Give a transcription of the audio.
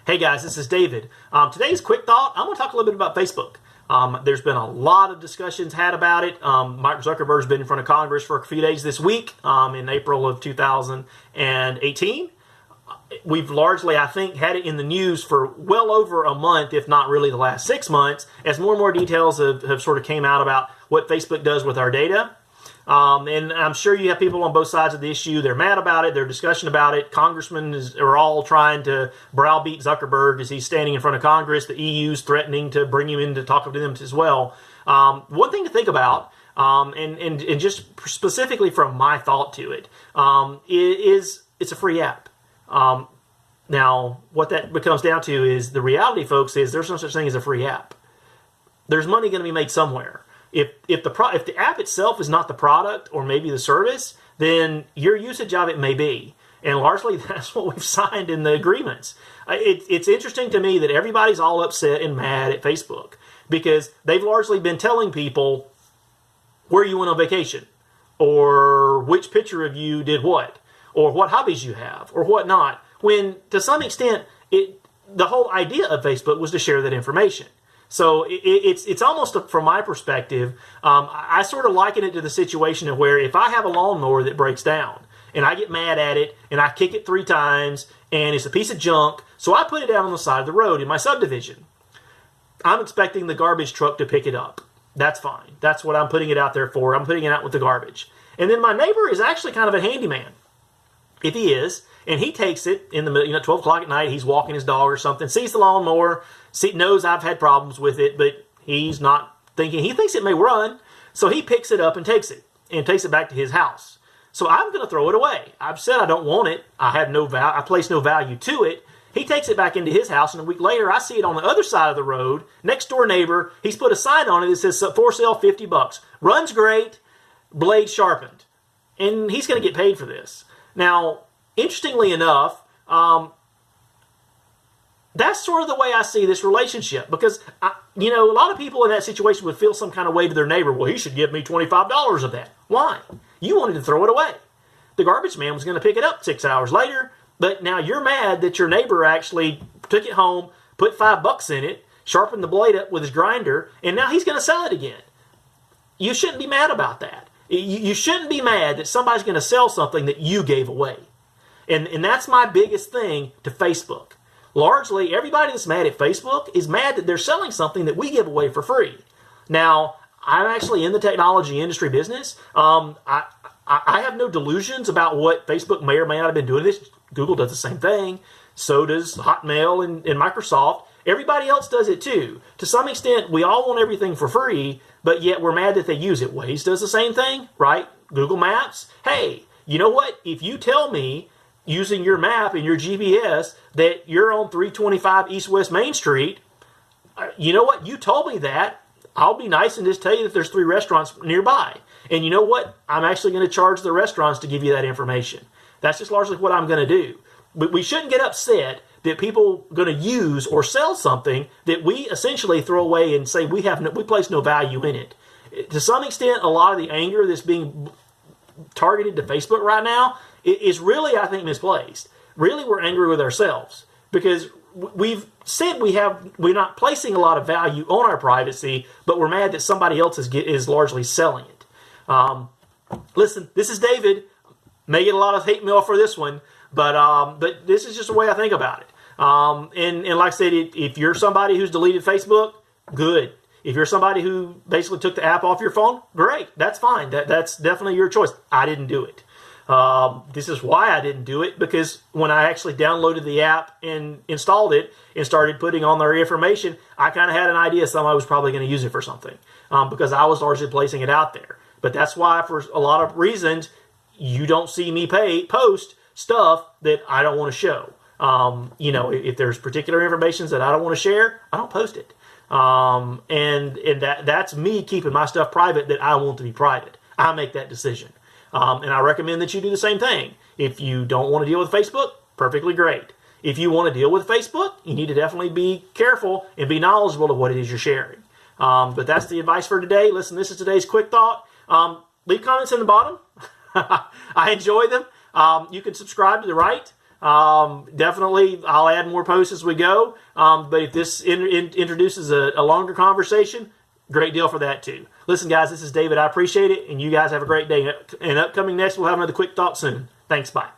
Hey guys, this is David. Today's quick thought, I'm going to talk a little bit about Facebook. There's been a lot of discussions had about it. Mark Zuckerberg's been in front of Congress for a few days this week in April of 2018. We've largely, I think, had it in the news for well over a month, if not really the last 6 months, as more and more details have sort of came out about what Facebook does with our data. And I'm sure you have people on both sides of the issue. They're mad about it. They're discussion about it. Congressmen are all trying to browbeat Zuckerberg as he's standing in front of Congress. The EU's threatening to bring him in to talk to them as well. One thing to think about, and just specifically from my thought to it, is it's a free app. Now, what that becomes down to is the reality, folks, is there's no such thing as a free app. There's money going to be made somewhere. If the app itself is not the product or maybe the service, then your usage of it may be. And largely that's what we've signed in the agreements. It's interesting to me that everybody's all upset and mad at Facebook because they've largely been telling people where you went on vacation or which picture of you did what or what hobbies you have or what not, when to some extent the whole idea of Facebook was to share that information. So it's almost, from my perspective, I sort of liken it to the situation of where if I have a lawnmower that breaks down and I get mad at it and I kick it 3 times and it's a piece of junk, so I put it out on the side of the road in my subdivision. I'm expecting the garbage truck to pick it up. That's fine. That's what I'm putting it out there for. I'm putting it out with the garbage. And then my neighbor is actually kind of a handyman. If he is, and he takes it in the middle, 12 o'clock at night, he's walking his dog or something, sees the lawnmower, knows I've had problems with it, but he's not thinking, he thinks it may run, so he picks it up and takes it back to his house. So I'm going to throw it away. I've said I don't want it. I place no value to it. He takes it back into his house, and a week later, I see it on the other side of the road, next door neighbor. He's put a sign on it that says for sale $50. Runs great, blade sharpened. And he's going to get paid for this. Now, interestingly enough, that's sort of the way I see this relationship because, a lot of people in that situation would feel some kind of way to their neighbor. Well, he should give me $25 of that. Why? You wanted to throw it away. The garbage man was going to pick it up 6 hours later, but now you're mad that your neighbor actually took it home, put $5 in it, sharpened the blade up with his grinder, and now he's going to sell it again. You shouldn't be mad about that. You shouldn't be mad that somebody's going to sell something that you gave away. And that's my biggest thing to Facebook. Largely, everybody that's mad at Facebook is mad that they're selling something that we give away for free. Now, I'm actually in the technology industry business. I have no delusions about what Facebook may or may not have been doing this. Google does the same thing. So does Hotmail and Microsoft. Everybody else does it too. To some extent, we all want everything for free, but yet we're mad that they use it. Waze does the same thing, right? Google Maps. Hey, you know what? If you tell me using your map and your GPS that you're on 325 East West Main Street, you know what? You told me that. I'll be nice and just tell you that there's 3 restaurants nearby. And you know what? I'm actually going to charge the restaurants to give you that information. That's just largely what I'm going to do. But we shouldn't get upset that people are going to use or sell something that we essentially throw away and say we place no value in it. To some extent, a lot of the anger that's being targeted to Facebook right now is really, I think, misplaced. Really, we're angry with ourselves because we've said we're not placing a lot of value on our privacy, but we're mad that somebody else is largely selling it. Listen, this is David. May get a lot of hate mail for this one, but this is just the way I think about it. And like I said, if you're somebody who's deleted Facebook, good. If you're somebody who basically took the app off your phone, great. That's fine. That's definitely your choice. I didn't do it. This is why I didn't do it, because when I actually downloaded the app and installed it and started putting on their information, I kind of had an idea somebody was probably going to use it for something because I was largely placing it out there. But that's why, for a lot of reasons, you don't see me post stuff that I don't want to show. If there's particular information that I don't want to share, I don't post it. And that's me keeping my stuff private that I want to be private. I make that decision. And I recommend that you do the same thing. If you don't want to deal with Facebook, perfectly great. If you want to deal with Facebook, you need to definitely be careful and be knowledgeable of what it is you're sharing. But that's the advice for today. Listen, this is today's quick thought. Leave comments in the bottom. I enjoy them. You can subscribe to the right. Definitely, I'll add more posts as we go. But if this introduces a longer conversation, great deal for that too. Listen, guys, this is David. I appreciate it, and you guys have a great day. And upcoming next, we'll have another quick thought soon. Thanks, bye.